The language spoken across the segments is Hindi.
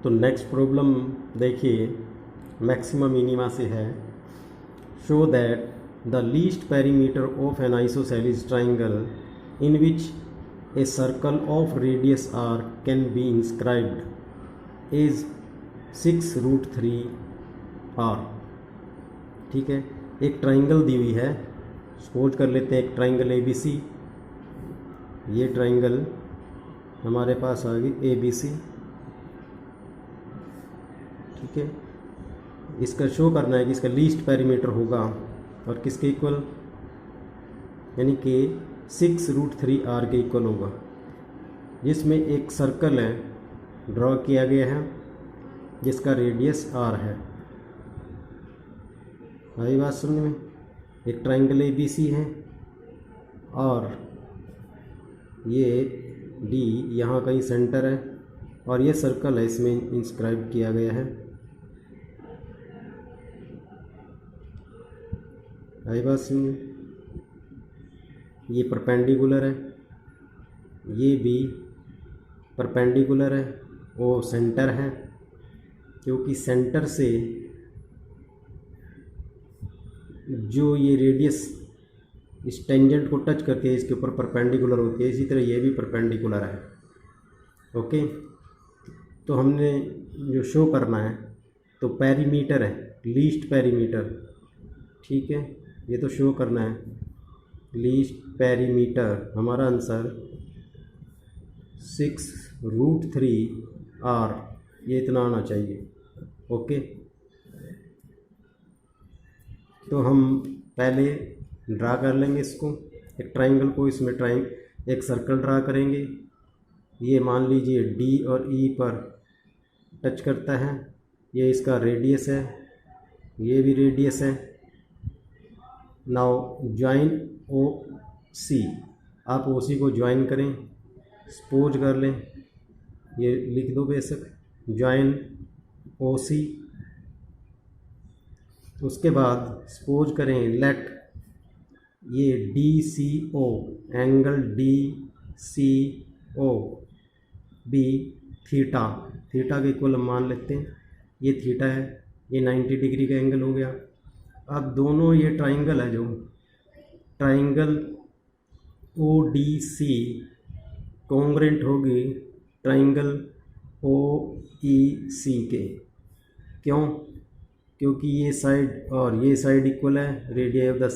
तो नेक्स्ट प्रॉब्लम देखिए, मैक्सिमा मिनिमा से है। Show that the least perimeter of an isosceles triangle in which a circle of radius r can be inscribed is 6√3 r. ठीक है, एक ट्राइंगल दी हुई है, सपोज कर लेते हैं एक ट्राइंगल ए बी सी। ये ट्राइंगल हमारे पास आ गई ए बी सी। ठीक है, इसका शो करना है कि इसका लीस्ट पेरीमीटर होगा और किसके इक्वल, यानी कि 6√3 आर के इक्वल होगा, जिसमें एक सर्कल है ड्रॉ किया गया है जिसका रेडियस आर है। आई बात समझ में? एक ट्राइंगल ए बी सी है और ये डी यहाँ कहीं सेंटर है और ये सर्कल है, इसमें इंस्क्राइब किया गया है। आई बात समझ? ये परपेंडिकुलर है, ये भी परपेंडिकुलर है, वो सेंटर है, क्योंकि सेंटर से जो ये रेडियस इस टेंजेंट को टच करके इसके ऊपर परपेंडिकुलर होती है, इसी तरह ये भी परपेंडिकुलर है। ओके, तो हमने जो शो करना है तो पेरीमीटर है, लीस्ट पेरीमीटर। ठीक है, ये तो शो करना है लीस्ट पेरीमीटर। हमारा आंसर 6√3 आर, ये इतना आना चाहिए। ओके, तो हम पहले ड्रा कर लेंगे इसको, एक ट्राइंगल को। इसमें एक सर्कल ड्रा करेंगे। ये मान लीजिए डी और ई पर टच करता है, ये इसका रेडियस है, ये भी रेडियस है। नाउ ज्वाइन ओ सी, आप ओ सी को ज्वाइन करें, सपोज कर लें, ये लिख दो बेशक, ज्वाइन ओ सी। उसके बाद सपोज करें लेट ये D C O, angle D C O be theta, theta के इक्वल हम मान लेते हैं। ये थीटा है, ये 90 डिग्री का एंगल हो गया। अब दोनों ये ट्राइंगल है, जो triangle O D C congruent होगी ट्राइंगल ओ ई सी के। क्यों? क्योंकि ये साइड और ये साइड इक्वल है, radius of the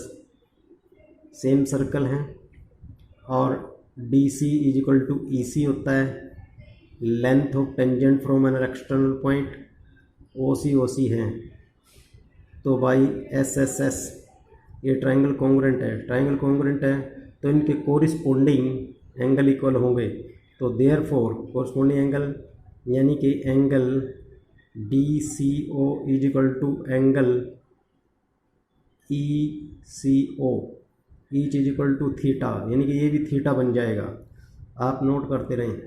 same circle हैं, और D C is equal to E C होता है length of tangent from an external point. O C है, तो बाई एस एस एस ये ट्राइंगल कॉन्ग्रेंट है। ट्राइंगल कॉन्ग्रेंट है तो इनके कोरिस्पोंडिंग एंगल इक्वल होंगे। तो देयरफॉर कोरिस्पोंडिंग एंगल, यानी कि angle D C O is equal to angle E C O, each is equal to theta, यानी कि ये भी थीटा बन जाएगा। आप नोट करते रहें,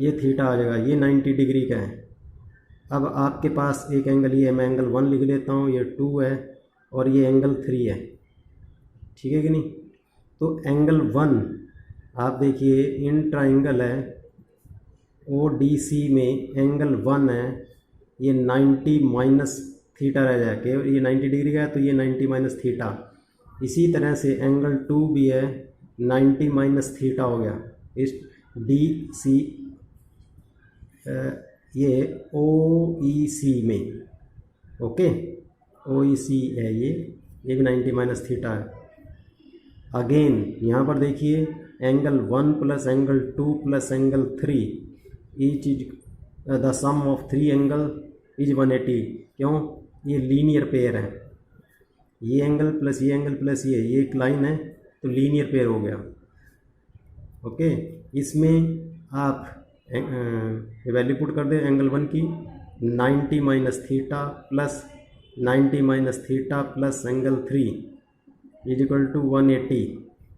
ये थीटा आ जाएगा, ये 90 डिग्री का है। अब आपके पास एक एंगल, ये मैं एंगल 1 लिख लेता हूँ, ये 2 है और ये एंगल 3 है। ठीक है कि नहीं? तो एंगल 1 आप देखिए, इन ट्राइंगल है ओ डी सी में एंगल 1 है, ये 90 माइनस थीटा रह जाए, ये 90 डिग्री का है तो ये 90 माइनस थीटा। इसी तरह से एंगल 2 भी है, 90 माइनस थीटा हो गया। इस डी सी ये ओ ई सी में, ओके, ओ ई सी है, ये भी 90 माइनस थीटा है। अगेन यहाँ पर देखिए angle 1 plus angle 2 plus angle 3, each is the sum of 3 angle is 180। क्यों? ये लीनियर पेयर है, ये एंगल प्लस ये एंगल प्लस ये एक लाइन है, तो लीनियर पेयर हो गया। ओके, इसमें आप वैल्यू पुट कर दें एंगल 1 की, 90 minus theta plus 90 minus theta plus angle 3 is equal to 180।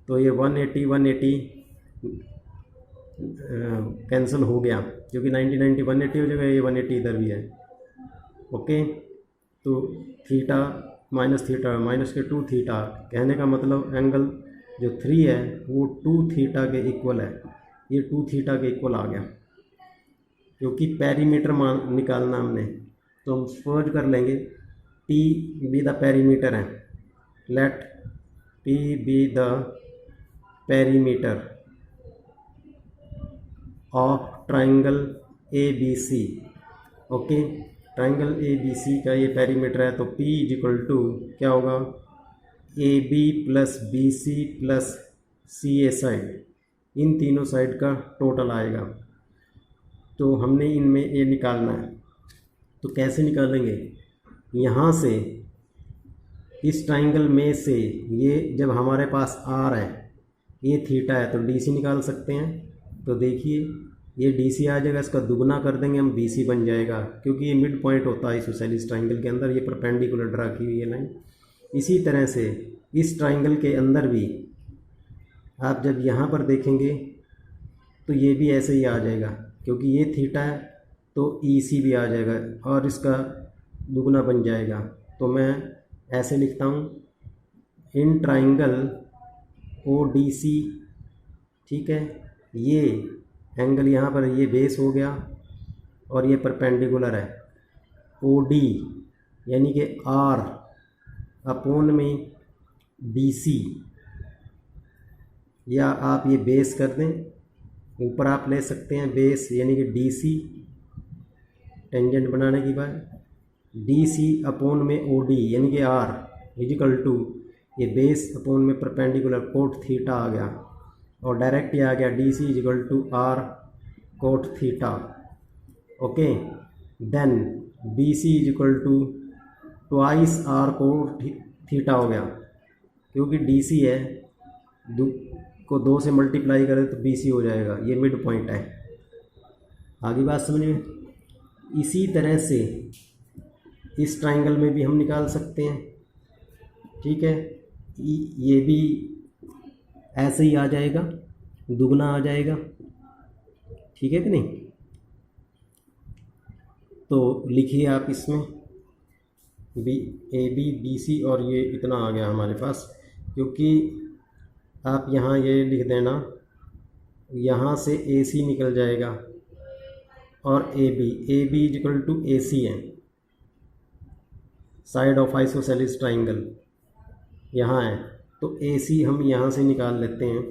तो ये 180 कैंसिल हो गया, क्योंकि 90 180 हो जाएगा, ये 180 इधर भी है। ओके, तो थीटा माइनस थीटा माइनस के 2 थीटा, कहने का मतलब एंगल जो 3 है वो 2 थीटा के इक्वल है, ये 2 थीटा के इक्वल आ गया। क्योंकि पेरीमीटर मान निकालना हमने, तो हम सपोज कर लेंगे टी बी द पेरीमीटर है, let T be the perimeter of triangle A B C. Okay, triangle A B C का ये पेरीमीटर है, तो P इज इक्वल टू क्या होगा, A B plus B C plus C A side, इन तीनों साइड का टोटल आएगा। तो हमने इनमें ये निकालना है, तो कैसे निकालेंगे, यहाँ से इस ट्राइंगल में से ये जब हमारे पास आर है, ये थीटा है, तो डी सी निकाल सकते हैं। तो देखिए ये डी सी आ जाएगा, इसका दुगना कर देंगे हम, बी सी बन जाएगा, क्योंकि ये मिड पॉइंट होता है इसोसेलिस ट्राइंगल के अंदर, ये परपेंडिकुलर ड्रा की हुई है लाइन। इसी तरह से इस ट्राइंगल के अंदर भी आप जब यहाँ पर देखेंगे तो ये भी ऐसे ही आ जाएगा, क्योंकि ये थीटा है तो ई सी भी आ जाएगा और इसका दुगना बन जाएगा। तो मैं ऐसे लिखता हूँ, इन ट्राइंगल ओ डी सी, ठीक है, ये एंगल यहाँ पर ये बेस हो गया और ये परपेंडिकुलर है, ओ डी यानी कि आर अपोन में डी सी, या आप ये बेस कर दें, ऊपर आप ले सकते हैं बेस यानी कि डी सी, टेंजेंट बनाने की बात, डी सी अपोन में ओ डी यानी कि आर इजिकल टू ये बेस अपोन में परपेंडिकुलर कोट थीटा आ गया, और डायरेक्ट ये आ गया D C is equal to r cot theta. Okay, then B C is equal to twice r cot theta हो गया, क्योंकि डी सी है, को 2 से मल्टीप्लाई करें तो बी सी हो जाएगा, ये मिड पॉइंट है। आगे बात समझ में। इसी तरह से इस ट्राइंगल में भी हम निकाल सकते हैं, ठीक है, ये भी ऐसे ही आ जाएगा, दुगना आ जाएगा, ठीक है कि नहीं। तो लिखिए आप इसमें B A B B C, और ये इतना आ गया हमारे पास, क्योंकि आप यहाँ ये लिख देना, यहाँ से ए सी निकल जाएगा और A B is equal to A C है, साइड ऑफ आइसोसेलिस ट्राइंगल यहाँ है, तो ए सी हम यहाँ से निकाल लेते हैं।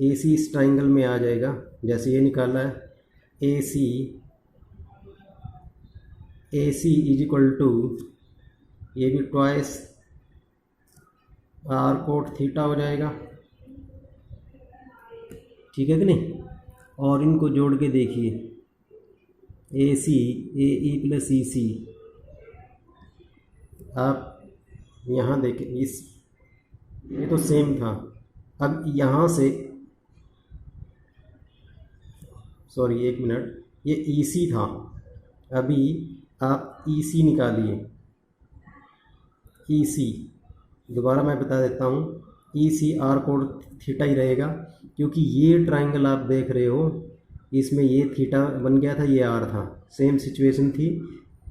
ए सी इस ट्राइंगल में आ जाएगा, जैसे ये निकाला है, ए सी इज इक्वल टू ये भी ट्वाइस आर कोट थीटा हो जाएगा, ठीक है कि नहीं। और इनको जोड़ के देखिए, ए सी ए ई प्लस ई सी, आप यहाँ देखें, इस ये तो सेम था, अब यहाँ से सॉरी एक मिनट, ये ई सी था, अभी आप ई सी निकालिए, ई सी दोबारा मैं बता देता हूँ, ई सी आर कोड थीटा ही रहेगा, क्योंकि ये ट्राइंगल आप देख रहे हो, इसमें ये थीटा बन गया था, ये आर था, सेम सिचुएशन थी,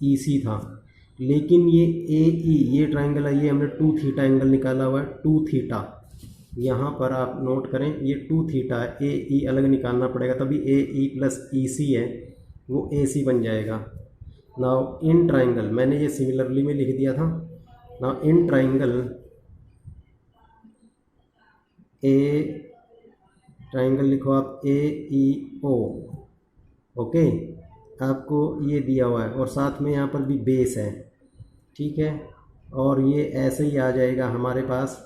ई सी था। लेकिन ये ए ई ये ट्राइंगल है, ये हमने 2 थीटा एंगल निकाला हुआ है, 2 थीटा, यहाँ पर आप नोट करें ये 2 थीटा है, ए ई अलग निकालना पड़ेगा, तभी ए ई प्लस ई सी है वो ए सी बन जाएगा। नाउ इन ट्राइंगल, मैंने ये सिमिलरली में लिख दिया था, now in triangle A triangle लिखो आप ए ई ओ, ओके, आपको ये दिया हुआ है, और साथ में यहाँ पर भी बेस है, ठीक है, और ये ऐसे ही आ जाएगा हमारे पास,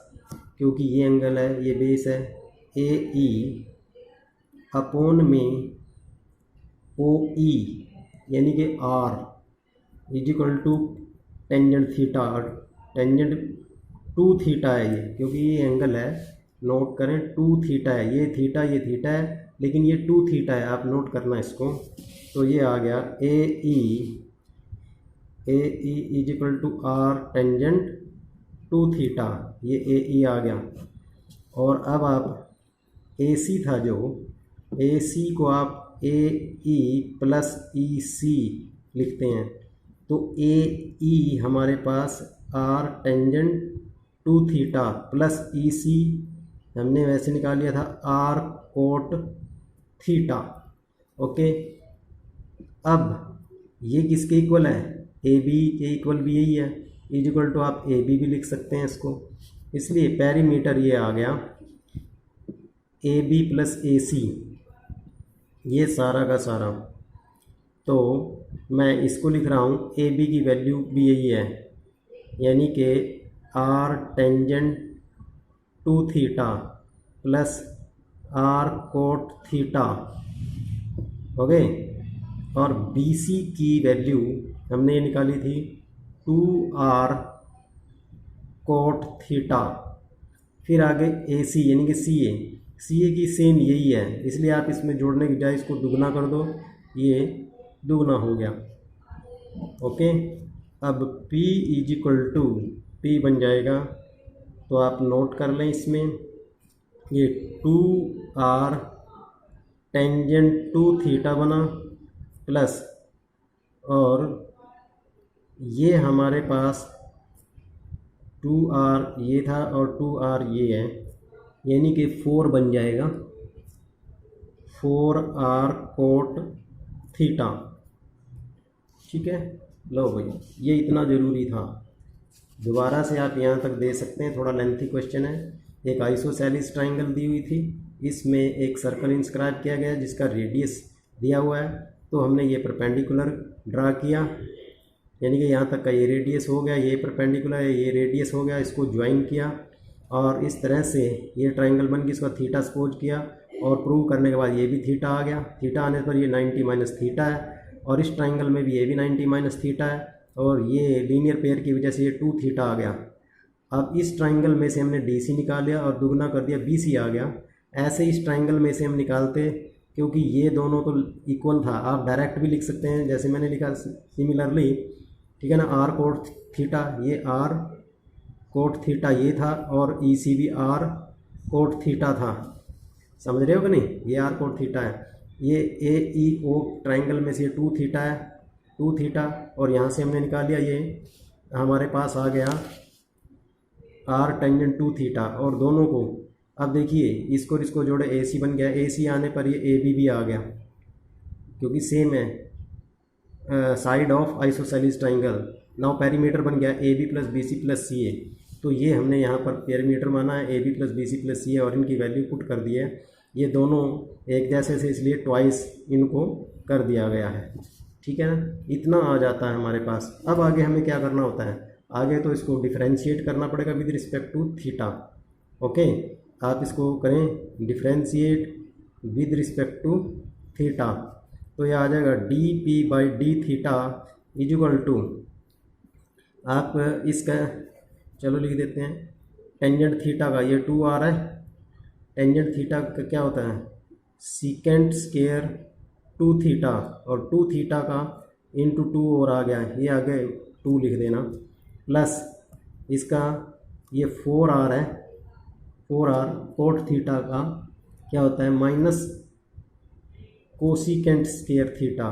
क्योंकि ये एंगल है, ये बेस है, ए ई अपोन में ओ ई यानी कि r is equal to tangent theta, tangent 2 theta है ये, क्योंकि ये एंगल है, नोट करें 2 थीटा है, ये थीटा है, लेकिन ये 2 थीटा है, आप नोट करना इसको। तो ये आ गया A E is equal to R tangent 2 theta, ये ए ई आ गया। और अब आप ए सी था जो, ए सी को आप ए ई प्लस ई सी लिखते हैं, तो ए ई हमारे पास आर टेंजेंट 2 थीटा प्लस ई सी हमने वैसे निकाल लिया था आर कोट थीटा, ओके। अब ये किसके इक्वल है, ए बी के इक्वल भी यही है, इज इक्वल टू आप ए बी भी लिख सकते हैं इसको। इसलिए पेरीमीटर ये आ गया ए बी प्लस ए सी, ये सारा का सारा। तो मैं इसको लिख रहा हूँ, ए बी की वैल्यू भी यही है, यानी कि r tangent two theta plus r cot theta, okay. और बी सी की वैल्यू हमने ये निकाली थी 2r कोट थीटा। फिर आगे ए सी यानी कि सी ए की सेम यही है, इसलिए आप इसमें जोड़ने की बजाय इसको दुगना कर दो, ये दुगना हो गया, ओके। अब P is equal to P बन जाएगा, तो आप नोट कर लें इसमें, ये 2r टेंजेंट टू थीटा बना प्लस, और ये हमारे पास 2r ये था और 2r ये है, यानी कि 4 बन जाएगा, 4r कोट थीटा, ठीक है। लो भाई, ये इतना ज़रूरी था। दोबारा से आप यहाँ तक दे सकते हैं, थोड़ा लेंथी क्वेश्चन है। एक आइसोसेलिस ट्राइंगल दी हुई थी, इसमें एक सर्कल इंस्क्राइब किया गया जिसका रेडियस दिया हुआ है, तो हमने ये परपेंडिकुलर ड्रा किया, यानी कि यहाँ तक का ये रेडियस हो गया, ये परपेंडिकुलर है, ये रेडियस हो गया, इसको ज्वाइन किया और इस तरह से ये ट्राइंगल बन के इसका थीटा सपोज किया, और प्रूव करने के बाद ये भी थीटा आ गया। थीटा आने पर ये 90 माइनस थीटा है, और इस ट्राइंगल में भी ये भी 90 माइनस थीटा है, और ये लीनियर पेयर की वजह से ये 2 थीटा आ गया। अब इस ट्राइंगल में से हमने डी सी निकाल लिया और दुगना कर दिया, बी सी आ गया। ऐसे इस ट्राइंगल में से हम निकालते, क्योंकि ये दोनों तो इक्वल था, आप डायरेक्ट भी लिख सकते हैं जैसे मैंने लिखा सिमिलरली, ठीक है ना। आर कोट थीटा, ये आर कोट थीटा ये था, और ई सी भी आर कोट थीटा था, समझ रहे हो कि नहीं, ये आर कोट थीटा है। ये ए ई ओ ट्राइंगल में से ये 2 थीटा है, 2 थीटा, और यहाँ से हमने निकाल लिया, ये हमारे पास आ गया आर टेंजेंट 2 थीटा, और दोनों को अब देखिए इसको इसको जोड़े, ए सी बन गया, ए सी आने पर ये ए बी भी आ गया, क्योंकि सेम है side of isosceles triangle. Now perimeter बन गया A B plus B C plus C A, तो ये हमने यहाँ पर पेरीमीटर माना है A B plus B C plus C A, और इनकी वैल्यू पुट कर दी है। ये दोनों एक जैसे से, इसलिए ट्वाइस इनको कर दिया गया है, ठीक है ना। इतना आ जाता है हमारे पास। अब आगे हमें क्या करना होता है, आगे तो इसको डिफ्रेंशिएट करना पड़ेगा with respect to theta, okay. आप इसको करें differentiate with respect to theta, तो ये आ जाएगा d p by d theta is equal to, आप इसका चलो लिख देते हैं, टेंजेंट थीटा का ये 2 आ रहा है, टेंजेंट थीटा का क्या होता है सीकेंट स्केयर 2 थीटा, और 2 थीटा का इंटू 2 और आ गया, ये आगे 2 लिख देना, प्लस इसका ये 4r है, 4r कोट थीटा का क्या होता है minus cosecant square theta,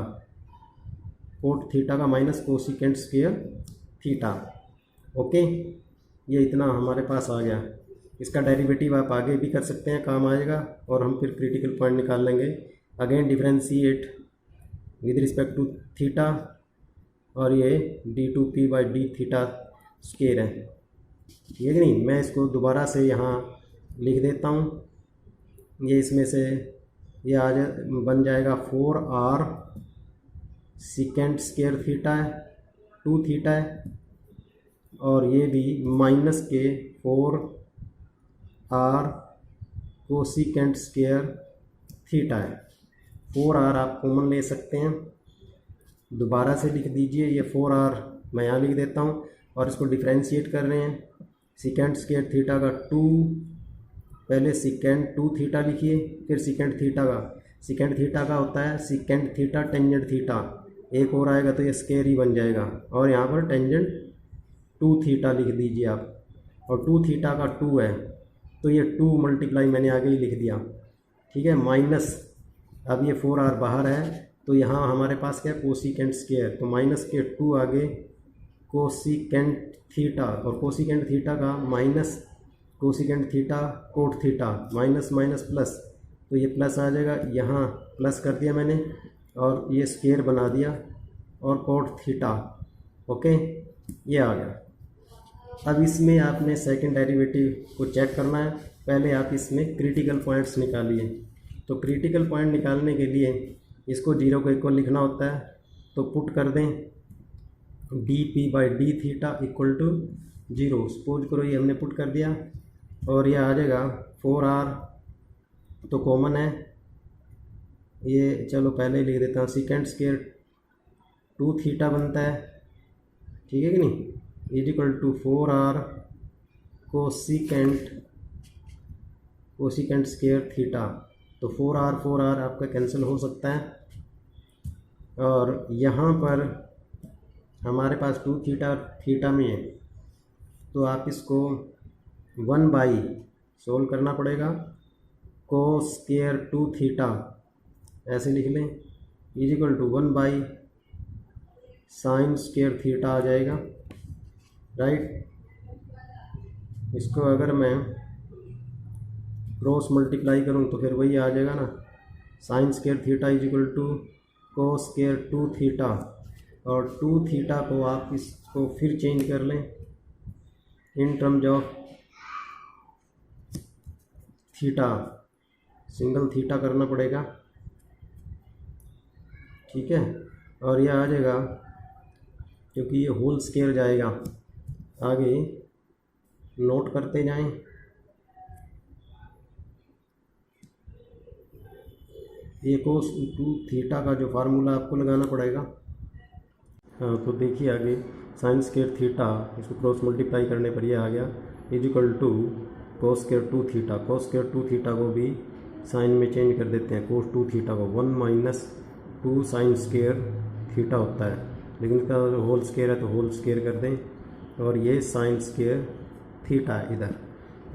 cot theta का minus cosecant square theta, okay. ये इतना हमारे पास आ गया। इसका डेरिवेटिव आप आगे भी कर सकते हैं, काम आएगा, और हम फिर क्रिटिकल पॉइंट निकाल लेंगे। Again differentiate with respect to theta, और ये d two p by d theta square है, ठीक है कि नहीं। मैं इसको दोबारा से यहाँ लिख देता हूँ, ये इसमें से ये आ बन जाएगा 4r सीकेंट स्केयर थीटा है, 2 थीटा है, और ये भी माइनस के 4r कोसिकेंट स्केयर थीटा है। 4r आप कॉमन ले सकते हैं, दोबारा से लिख दीजिए, ये 4r मैं यहाँ लिख देता हूँ, और इसको डिफ्रेंशिएट कर रहे हैं। सीकेंट स्केयर थीटा का 2, पहले सीकेंट 2 थीटा लिखिए, फिर सीकेंट थीटा का होता है सीकेंट थीटा टेंजेंट थीटा, एक और आएगा तो ये स्केयर ही बन जाएगा, और यहाँ पर टेंजेंट 2 थीटा लिख दीजिए आप, और 2 थीटा का 2 है, तो ये 2 मल्टीप्लाई मैंने आगे ही लिख दिया, ठीक है, माइनस, अब ये 4r बाहर है, तो यहाँ हमारे पास क्या है कोसिकेंट स्केयर, तो माइनस के 2 आगे कोसिकेंट थीटा, और कोसिकेंट थीटा का minus cosecant theta cot theta, minus minus plus, तो ये प्लस आ जाएगा, यहाँ प्लस कर दिया मैंने, और ये स्क्वायर बना दिया और cot थीटा। ओके, ये आ गया। अब इसमें आपने सेकंड डेरिवेटिव को चेक करना है। पहले आप इसमें क्रिटिकल पॉइंट्स निकालिए। तो क्रिटिकल पॉइंट निकालने के लिए इसको जीरो को इक्वल लिखना होता है। तो पुट कर दें d p by d theta equal to zero. Suppose करो ये हमने पुट कर दिया और ये आ जाएगा 4r, तो कॉमन है ये, चलो पहले ही लिख देता हूँ, सेकेंड स्क्वायर 2 थीटा बनता है, ठीक है कि नहीं, is equal to 4r cosecant square theta. तो 4r आपका कैंसिल हो सकता है। और यहाँ पर हमारे पास 2 थीटा में है, तो आप इसको 1 बाई सोल्व करना पड़ेगा, कोस स्क्वायर 2 थीटा ऐसे लिख लें, is equal to 1 by sine square theta आ जाएगा, राइट। इसको अगर मैं क्रॉस मल्टीप्लाई करूँ तो फिर वही आ जाएगा ना, sine square theta is equal to cos square 2 theta. और 2 थीटा को आप इसको फिर चेंज कर लें in terms of theta, single theta करना पड़ेगा, ठीक है। और यह आ जाएगा, क्योंकि ये होल स्क्वायर जाएगा, आगे नोट करते जाएं। ये कोस 2 थीटा का जो फार्मूला आपको लगाना पड़ेगा। हाँ, तो देखिए आगे साइन स्क्वायर थीटा, इसको क्रॉस मल्टीप्लाई करने पर ये आ गया, is equal to cos square 2 theta. Cos square 2 theta को भी साइन में चेंज कर देते हैं, कोस 2 थीटा को 1 माइनस 2 साइन स्क्वायर थीटा होता है, लेकिन इसका होल स्क्वायर है तो होल स्क्वायर कर दें। और ये साइन स्क्वायर थीटा है इधर।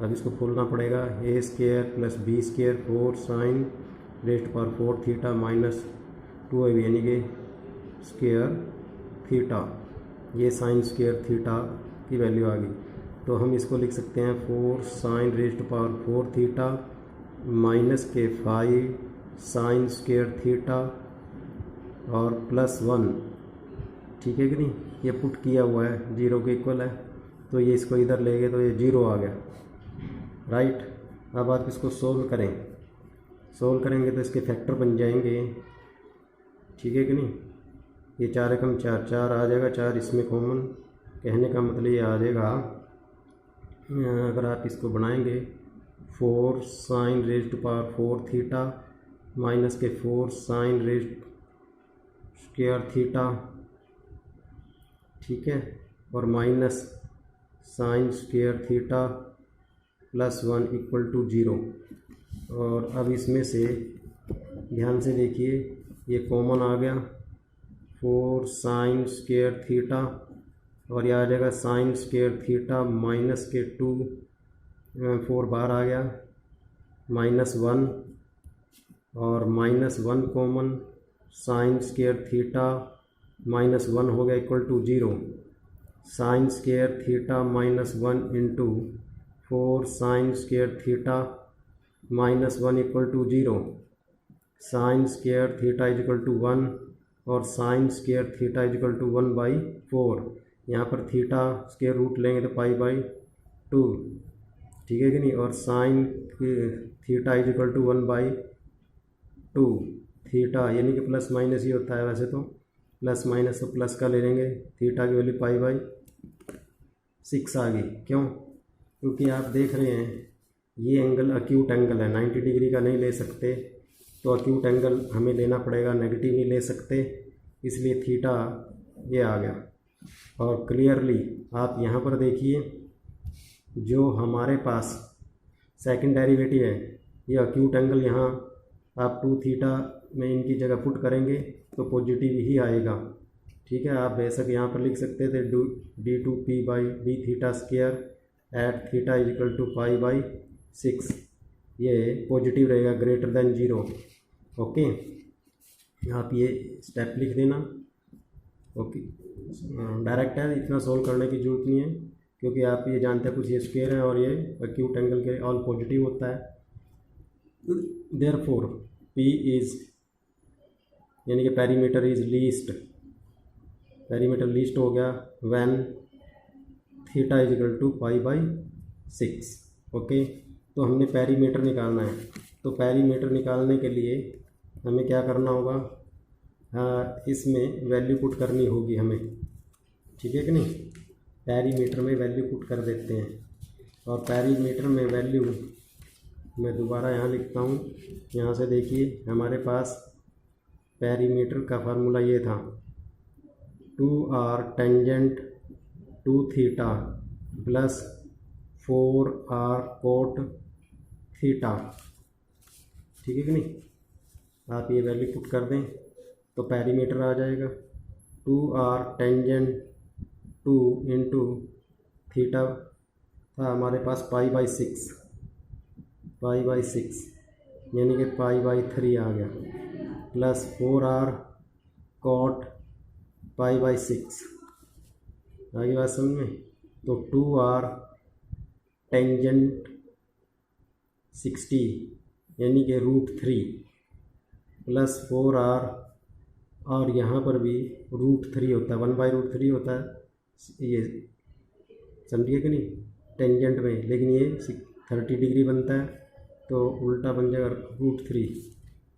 अब इसको खोलना पड़ेगा, A square plus B square 4 sine raised power 4 theta minus 2 है, यानी कि स्क्वायर थीटा। ये साइन स्क्वायर थीटा की वैल्यू आ गई। तो हम इसको लिख सकते हैं 4 sine raised power 4 theta minus के 5 साइन स्क्वायर थीटा और प्लस 1, ठीक है कि नहीं। ये पुट किया हुआ है, जीरो के इक्वल है, तो ये इसको इधर ले गए तो ये जीरो आ गया, राइट। अब आप इसको सोल्व करेंगे तो इसके फैक्टर बन जाएंगे, ठीक है कि नहीं। ये 4 एकम 4 आ जाएगा, 4 इसमें कॉमन, कहने का मतलब ये आ जाएगा, अगर आप इसको बनाएंगे 4 sine raised power 4 theta minus के 4 साइन रेज्ड स्क्वायर थीटा, ठीक है, और minus sine square theta plus 1 equal to 0। और अब इसमें से ध्यान से देखिए, ये कॉमन आ गया 4 साइन स्क्वायर थीटा, और यह आ जाएगा साइन स्क्वायर थीटा माइनस के 2 4 बार आ गया माइनस 1, और minus 1 common, sine square theta minus 1 हो गया equal to 0। Sine square theta minus 1 into 4 sine square theta minus 1 equal to 0। Sine square theta is equal to 1 और sine square theta is equal to 1/4। यहाँ पर थीटा स्क्वायर रूट लेंगे तो π/2, ठीक है कि नहीं। और sine theta is equal to 1/2 theta, यानी कि प्लस माइनस ही होता है, वैसे तो प्लस माइनस तो प्लस का ले लेंगे। थीटा की वैल्यू π/6 आ गई। क्यों? क्योंकि आप देख रहे हैं ये एंगल अक्यूट एंगल है, 90 डिग्री का नहीं ले सकते, तो अक्यूट एंगल हमें लेना पड़ेगा, नेगेटिव नहीं ले सकते, इसलिए थीटा ये आ गया। और क्लियरली आप यहाँ पर देखिए, जो हमारे पास सेकंड डेरिवेटिव है, ये अक्यूट एंगल, यहाँ आप 2 थीटा में इनकी जगह पुट करेंगे तो पॉजिटिव ही आएगा, ठीक है। आप बेशक यहाँ पर लिख सकते थे d2p/d theta square at theta is equal to π/6, ये पॉजिटिव रहेगा, ग्रेटर देन 0। ओके, आप ये स्टेप लिख देना। ओके, डायरेक्ट है, इतना सोल्व करने की जरूरत नहीं है, क्योंकि आप ये जानते हैं कुछ ये स्क्वायर है और ये अक्यूट एंगल के ऑल पॉजिटिव होता है। देयरफॉर P इज़ यानी कि perimeter is least, perimeter least हो गया when theta is equal to π/6। Okay, तो हमने पेरीमीटर निकालना है। तो पेरीमीटर निकालने के लिए हमें क्या करना होगा, इसमें वैल्यू पुट करनी होगी हमें, ठीक है कि नहीं। पेरीमीटर में वैल्यू पुट कर देते हैं, और पेरीमीटर में वैल्यू मैं दोबारा यहाँ लिखता हूँ। यहाँ से देखिए हमारे पास पेरीमीटर का फार्मूला ये था, 2r tangent two theta plus 4r cot theta, ठीक है कि नहीं। आप ये वैल्यू पुट कर दें तो पेरीमीटर आ जाएगा 2r टेंजेंट 2 इंटू थीटा था हमारे पास π/6, यानी कि π/3 आ गया, प्लस 4r कॉट π/6। आगे बात समझ में। तो 2r टेंजेंट 60 यानी कि √3 प्लस 4r, और यहाँ पर भी √3 होता है, 1/√3 होता है, ये समझिए कि नहीं टेंजेंट में, लेकिन ये 30 डिग्री बनता है तो उल्टा बन जाएगा √3।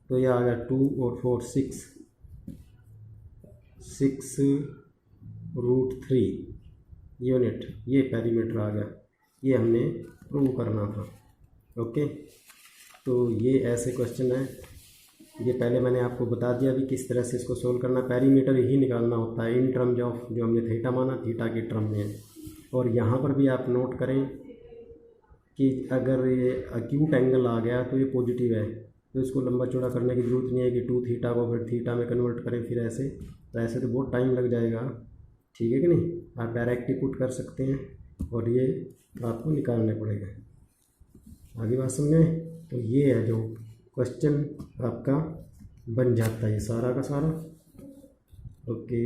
तो ये आ गया 2 और 4 6 √3 यूनिट, ये पेरीमीटर आ गया। ये हमने प्रूव करना था। ओके, तो ये ऐसे क्वेश्चन है, ये पहले मैंने आपको बता दिया अभी किस तरह से इसको सोल्व करना। पेरीमीटर ही निकालना होता है इन टर्म्स ऑफ जो हमने थीटा माना, थीटा के टर्म में। और यहाँ पर भी आप नोट करें कि अगर ये अक्यूट एंगल आ गया तो ये पॉजिटिव है, तो इसको लंबा चौड़ा करने की ज़रूरत नहीं है कि 2 थीटा को फिर थीटा में कन्वर्ट करें फिर ऐसे, तो ऐसे तो बहुत टाइम लग जाएगा, ठीक है कि नहीं। आप डायरेक्ट ही पुट कर सकते हैं और ये आपको निकालने पड़ेगा। आगे बात समझें। तो ये है जो क्वेश्चन आपका बन जाता है, ये सारा का सारा। ओके।